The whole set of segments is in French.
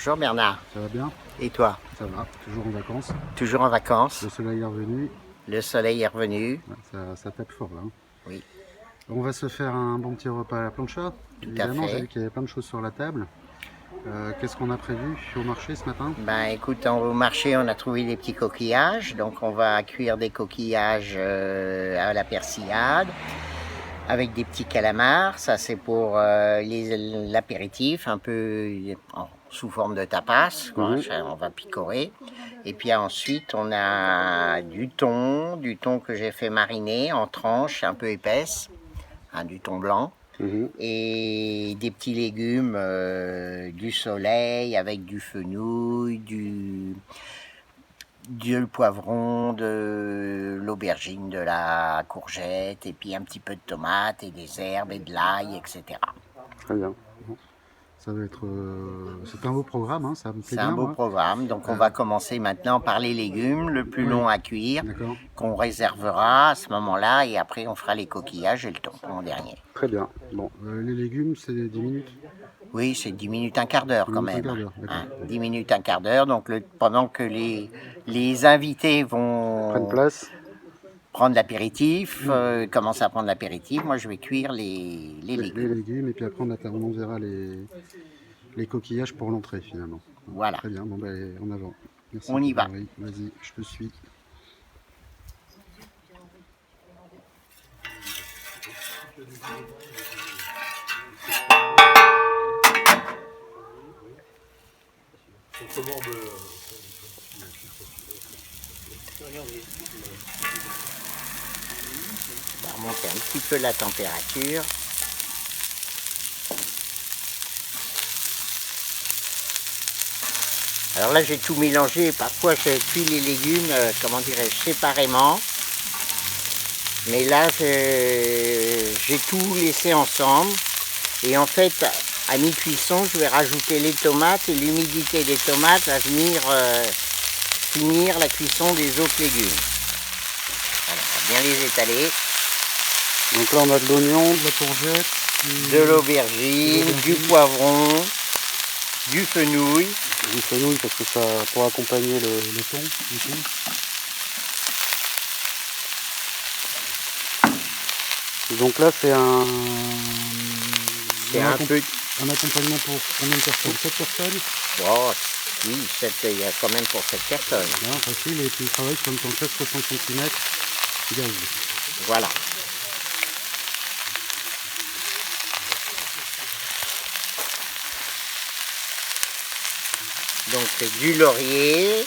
Bonjour Bernard. Ça va bien? Et toi? Ça va, toujours en vacances. Toujours en vacances? Le soleil est revenu. Le soleil est revenu? Ouais, ça tape fort là. Hein. Oui. On va se faire un bon petit repas à la plancha. Tout à Évidemment, j'ai fait. vu qu'il y avait plein de choses sur la table. Qu'est-ce qu'on a prévu au marché ce matin? Ben écoute, au marché, on a trouvé des petits coquillages. Donc on va cuire des coquillages à la persillade avec des petits calamars. Ça, c'est pour l'apéritif, un peu sous forme de tapas, quoi. On va picorer. Et puis ensuite, on a du thon que j'ai fait mariner en tranches un peu épaisses, du thon blanc. Et des petits légumes, du soleil avec du fenouil, du poivron, de l'aubergine, de la courgette, et puis un petit peu de tomate et des herbes et de l'ail, etc. Très bien. Bon. Ça va être. C'est un beau programme, hein, ça me plaît C'est bien. un beau moi. programme, donc on va commencer maintenant par les légumes, le plus long à cuire, D'accord. qu'on réservera à ce moment-là, et après on fera les coquillages et le thon en dernier. Très bien. Bon, les légumes, c'est 10 minutes. Oui, c'est 10 minutes, un quart d'heure 10 quand minutes, même. un quart d'heure, d'accord. 10 minutes, un quart d'heure. Donc pendant que les invités Prennent vont place. prendre l'apéritif, commencer à prendre l'apéritif, moi je vais cuire les Les légumes. légumes, et puis après on verra les coquillages pour l'entrée finalement. Voilà. Très bien, bon ben en avant. Merci. On y va. Oui, vas-y, je te suis. On va remonter un petit peu la température. Alors là j'ai tout mélangé, parfois je cuis les légumes, comment dirais-je, séparément. Mais là j'ai tout laissé ensemble. Et en fait, à mi-cuisson, je vais rajouter les tomates, et l'humidité des tomates va venir finir la cuisson des autres légumes. Voilà, on va bien les étaler. Donc là on a de l'oignon, de la courgette, de l'aubergine, du poivron, du fenouil. Du fenouil parce que ça pour accompagner le thon. Donc là c'est un accompagnement pour combien de personnes? 7 personnes? Oh, oui, il y a quand même pour 7 personnes. Non, facile, et tu travailles sur une planchette 60 cm gaz. Voilà. Donc c'est du laurier,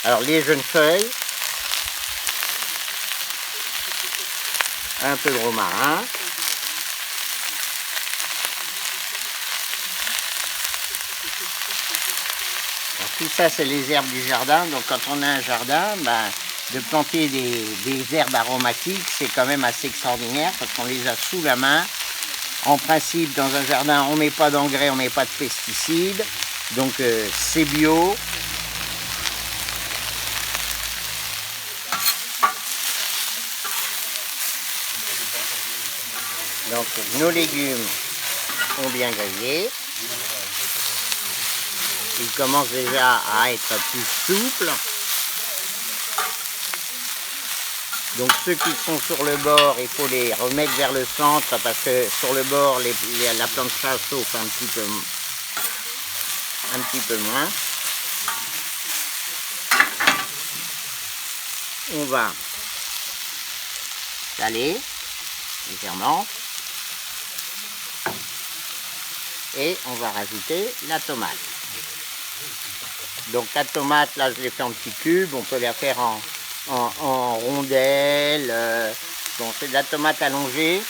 alors les jeunes feuilles, un peu de romarin, alors, tout ça c'est les herbes du jardin. Donc quand on a un jardin, de planter des herbes aromatiques, c'est quand même assez extraordinaire parce qu'on les a sous la main. En principe, dans un jardin, on ne met pas d'engrais, on ne met pas de pesticides. Donc c'est bio. Donc nos légumes ont bien grillé. Ils commencent déjà à être plus souples. Donc ceux qui sont sur le bord, il faut les remettre vers le centre parce que sur le bord, la plancha chauffe un petit peu moins. On va saler légèrement et on va rajouter la tomate. Donc la tomate, là je l'ai fait en petits cubes, on peut la faire en rondelles. Bon, c'est de la tomate allongée.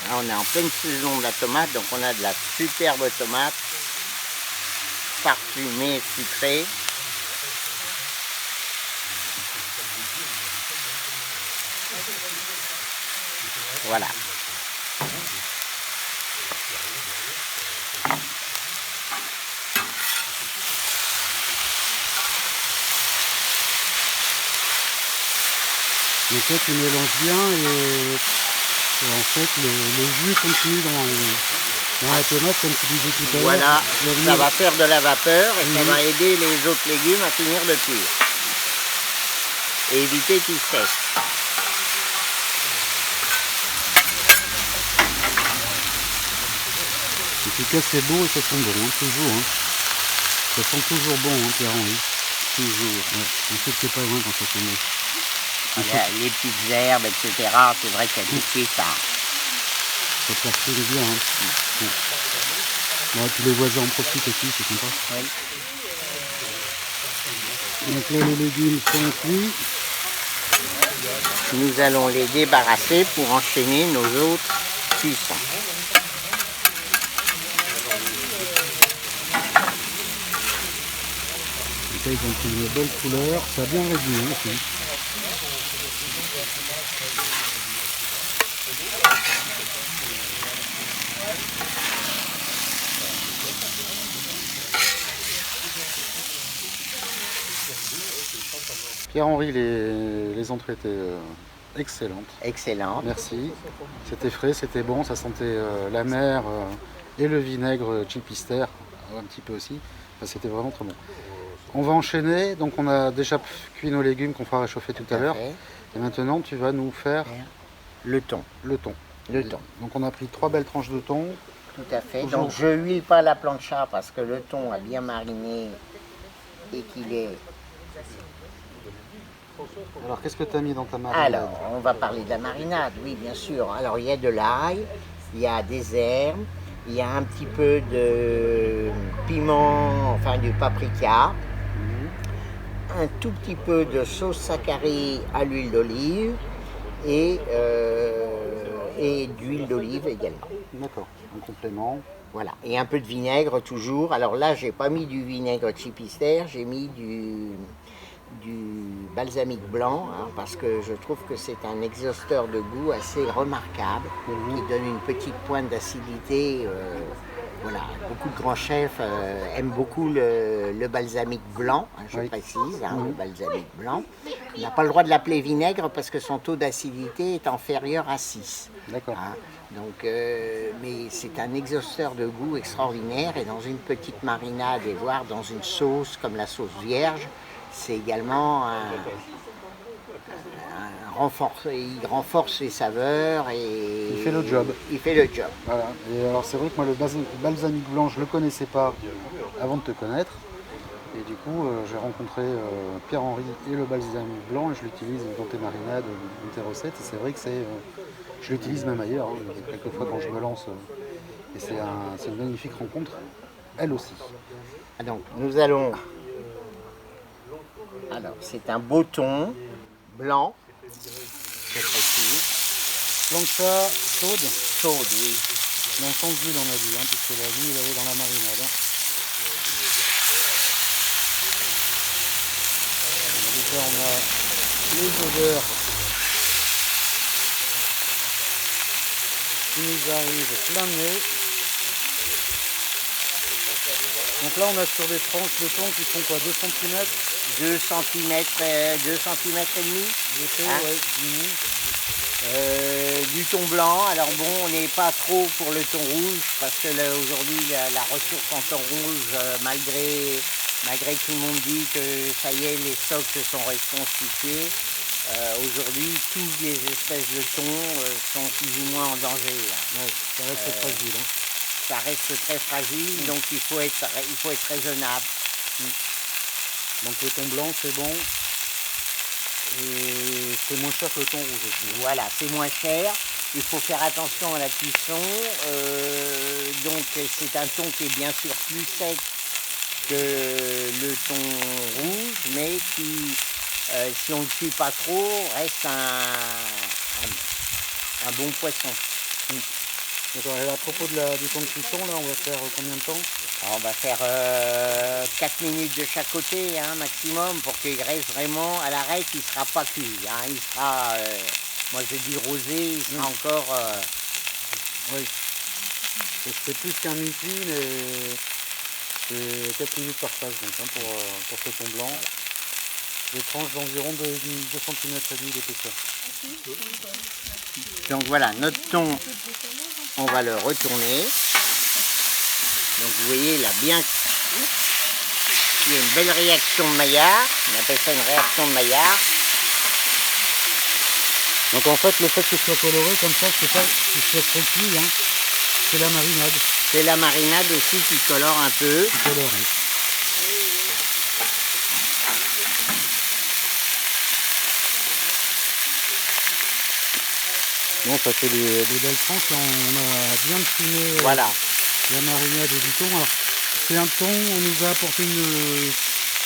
Là, on est en pleine saison de la tomate, donc on a de la superbe tomate parfumée, sucrée. Voilà. Donc là tu mélanges bien et en fait le jus continue Dans la tomate, comme tu disais tout à l'heure. Voilà, ça va faire de la vapeur et ça Mhm. va aider les autres légumes à finir de cuire. Et éviter qu'ils sèchent. En tout cas, c'est beau et ça sent bon, hein, toujours. Hein. Ça sent toujours bon, hein, Pierre-Henri. Toujours. Ouais. On sait que c'est pas loin quand ça sent bon. Voilà, les petites herbes, etc. C'est vrai qu'à tout de suite, Ça perfume bien. Hein. Ouais. Ouais, puis les voisins en profitent aussi, c'est sympa. oui. Donc là, les légumes sont cuits. Nous allons les débarrasser pour enchaîner nos autres cuissons. Et ça, ils ont pris une belle couleur. Ça a bien réduit hein, aussi. Pierre-Henri, les entrées étaient excellentes. Excellent. Merci. C'était frais, c'était bon, ça sentait la mer et le vinaigre Chipister, un petit peu aussi. Enfin, c'était vraiment très bon. On va enchaîner, donc on a déjà cuit nos légumes qu'on fera réchauffer tout à l'heure. Et maintenant tu vas nous faire Le thon. le thon. Le thon. Donc on a pris 3 belles tranches de thon. Tout à fait. Toujours. Donc je huile pas la plancha parce que le thon a bien mariné et qu'il est... Alors qu'est-ce que tu as mis dans ta marinade? Alors, on va parler de la marinade, oui, bien sûr. Alors, il y a de l'ail, il y a des herbes, il y a un petit peu de piment, enfin du paprika, un tout petit peu de sauce saccharée à l'huile d'olive et d'huile d'olive également. D'accord, en complément. Voilà, et un peu de vinaigre toujours. Alors là, j'ai pas mis du vinaigre Chipister, j'ai mis du balsamique blanc, hein, parce que je trouve que c'est un exhausteur de goût assez remarquable, qui donne une petite pointe d'acidité. Voilà, beaucoup de grands chefs aiment beaucoup le balsamique blanc, hein, je précise, hein, le balsamique blanc. On n'a pas le droit de l'appeler vinaigre parce que son taux d'acidité est inférieur à 6. D'accord. Hein. Donc, mais c'est un exhausteur de goût extraordinaire et dans une petite marinade et voire dans une sauce comme la sauce vierge, c'est également il renforce les saveurs et Il fait le job. Il fait le job. Voilà. Et alors c'est vrai que moi le balsamique blanc je le connaissais pas avant de te connaître. Et du coup j'ai rencontré Pierre-Henri et le balsamique blanc et je l'utilise dans tes marinades, dans tes recettes. Et c'est vrai que je l'utilise même ailleurs. Hein. Quelquefois quand je me lance. Et c'est une magnifique rencontre, elle aussi. Donc nous allons... Alors c'est un beau thon blanc, très précis. Plancha chaude. Chaude, oui. Mais sans huile on a dit, hein, puisque la huile elle est dans la marinade. Hein. Déjà on a les odeurs qui nous arrivent plein nez. Donc là on a sur des tranches de thon qui font quoi, 2 cm 2 cm, 2 cm et demi. hein Du thon blanc, alors bon, on n'est pas trop pour le thon rouge parce que aujourd'hui la ressource en thon rouge, malgré que tout le monde dit que ça y est, les stocks se sont reconstitués, aujourd'hui toutes les espèces de thon sont plus ou moins en danger. Ouais, ça reste fragile. Hein. Ça reste très fragile, donc il faut être raisonnable. Donc le thon blanc c'est bon. Et c'est moins cher que le thon rouge aussi. Voilà, c'est moins cher. Il faut faire attention à la cuisson. Donc c'est un thon qui est bien sûr plus sec que le thon rouge, mais qui, si on ne le cuit pas trop, reste un bon poisson. D'accord, et à propos du temps de cuisson, là, on va faire combien de temps? Alors, on va faire 4 minutes de chaque côté, hein, maximum, pour qu'il reste vraiment à l'arrêt, il ne sera pas cuit. Hein, il sera, moi je dis rosé, il sera encore... Oui, c'est plus qu'un midi, mais c'est 4 minutes par phase donc, hein, pour ce thon blanc. Des tranches d'environ 2 cm et demi d'épaisseur. Donc voilà, notre thon, on va le retourner. Donc vous voyez, il a bien... Il y a une belle réaction de Maillard. On appelle ça une réaction de Maillard. Donc en fait, le fait que ce soit coloré comme ça, c'est pas qu'il soit trop cuit, hein. C'est la marinade. C'est la marinade aussi qui colore un peu. Qui colore, oui. Bon, ça fait des belles tranches. Là, on a bien primé Voilà. la marinade du thon. Alors, c'est un thon, on nous a apporté une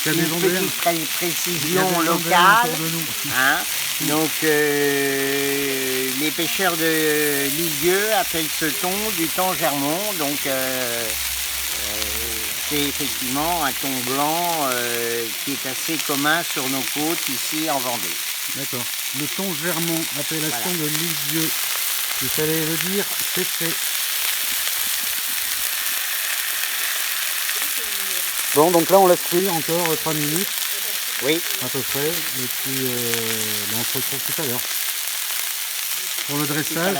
petite précision locale. Hein. Donc les pêcheurs de Lisieux appellent ce thon du thon germont. Donc c'est effectivement un thon blanc qui est assez commun sur nos côtes ici en Vendée. D'accord. Le thon germont, appellation de Lisieux. Il fallait le dire, c'est fait. Bon, donc là on laisse cuire encore 3 minutes. Oui. À peu près. Et puis on se retrouve tout à l'heure. Pour le dressage.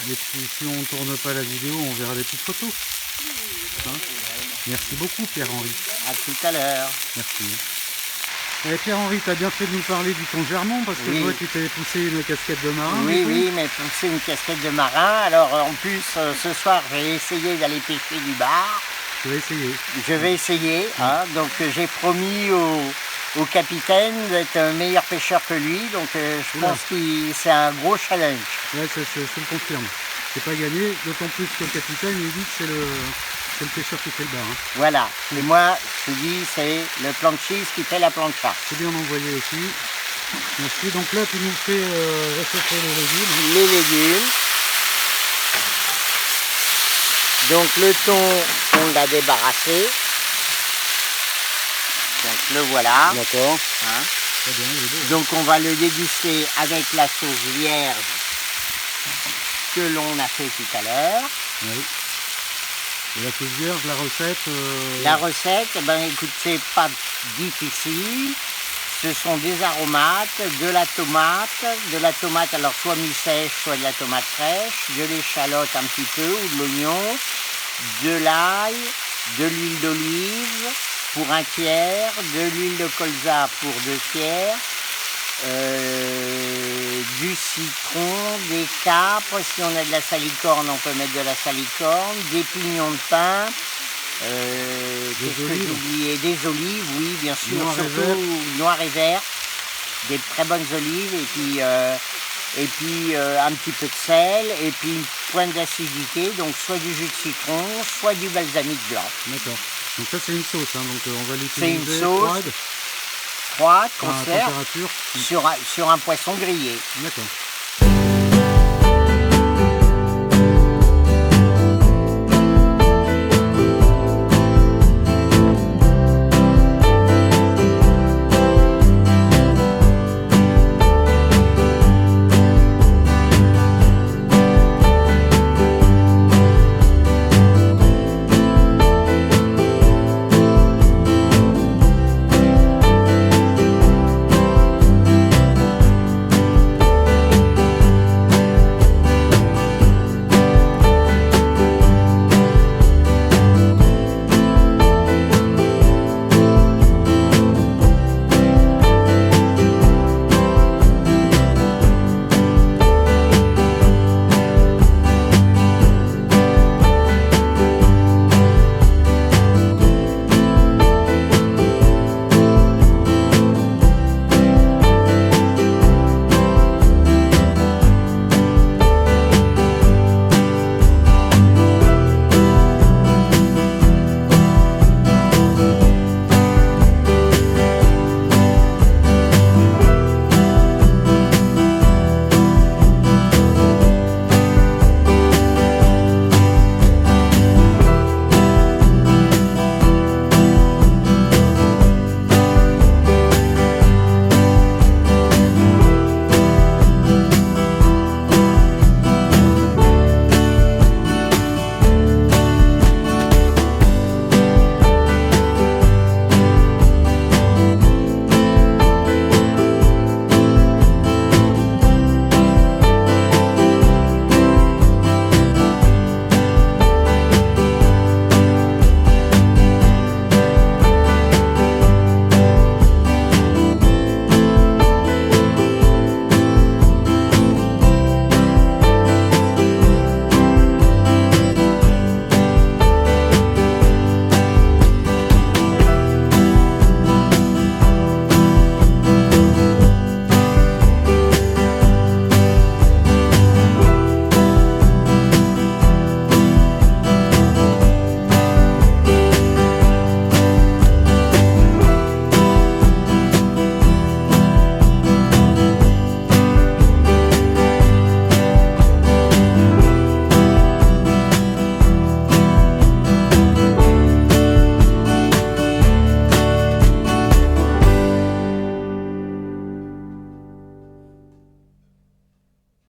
Et puis si on ne tourne pas la vidéo, on verra les petites photos. Hein, merci beaucoup Pierre-Henri. À tout à l'heure. Merci. Et Pierre-Henri, tu as bien fait de nous parler du thon germont parce que toi tu t'es poussé une casquette de marin. Oui, oui, mais poussé une casquette de marin. Alors en plus, ce soir, j'ai essayé d'aller pêcher du bar. Je vais essayer. Je vais essayer. Hein, donc j'ai promis au capitaine d'être un meilleur pêcheur que lui. Donc je pense que c'est un gros challenge. Ouais, je le confirme. C'est pas gagné, d'autant plus que le capitaine il dit que c'est le pêcheur qui fait le bar. Hein. Voilà. Et moi, je dis c'est le planchiste qui fait la plancha. C'est bien envoyé aussi. Merci. Donc là, tu nous fais réchauffer les légumes. Hein. Les légumes. Donc le thon, on l'a débarrassé. Donc le voilà. D'accord. Hein. Très bien, il est beau. Donc on va le déguster avec la sauce vierge que l'on a fait tout à l'heure. Oui. Et la sauce vierge, la recette La recette, eh ben écoute, c'est pas difficile. Ce sont des aromates, de la tomate alors soit mi-sèche, soit de la tomate fraîche, de l'échalote un petit peu ou de l'oignon, de l'ail, de l'huile d'olive pour 1 tiers, de l'huile de colza pour 2 tiers, du citron, des capres, si on a de la salicorne on peut mettre de la salicorne, des pignons de pain, qu'est-ce que j'ai oublié? Des olives, oui bien sûr, surtout noires et vertes, des très bonnes olives et puis un petit peu de sel et puis une pointe d'acidité, donc soit du jus de citron, soit du balsamique blanc. D'accord. Donc ça c'est une sauce, hein, donc on va l'utiliser. C'est une sauce froide qu'on sert température. sur un poisson grillé. D'accord.